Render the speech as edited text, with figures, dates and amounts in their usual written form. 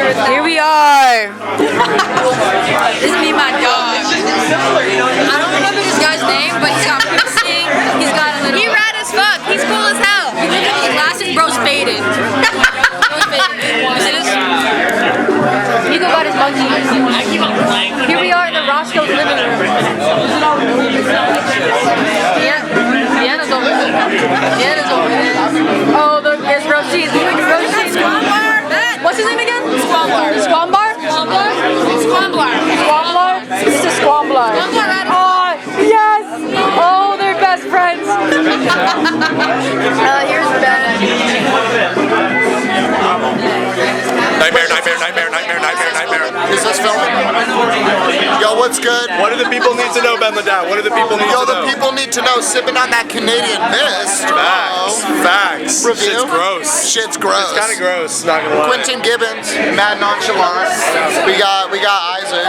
Here we are. This is me, my dog. I don't remember this guy's name, but he's got piercing. He's got a little. He rad as fuck. He's cool as hell. He lives with his glasses, bro's faded. Bro's faded. You see this? He go got his monkey. Here we are in the Roscoe's living room. Yeah, Deanna's over there. Deanna's over there. Oh, look, there's Roshi. What's his name again? Squambler. Squambler? Squambler? Squambler. Squambler? This is Squambler. Oh, yes! Oh, they're best friends. Here's Ben. Nightmare. Is this filming? Yo, what's good? What do the people need to know, Ben Ladau? What do the people need to know? Yo, the people need to know, sipping on that Canadian mist. Facts. Review? Shit's gross. Shit's gross. It's kind of gross, not gonna lie. Quentin Gibbons, mad nonchalant. We got Isaac.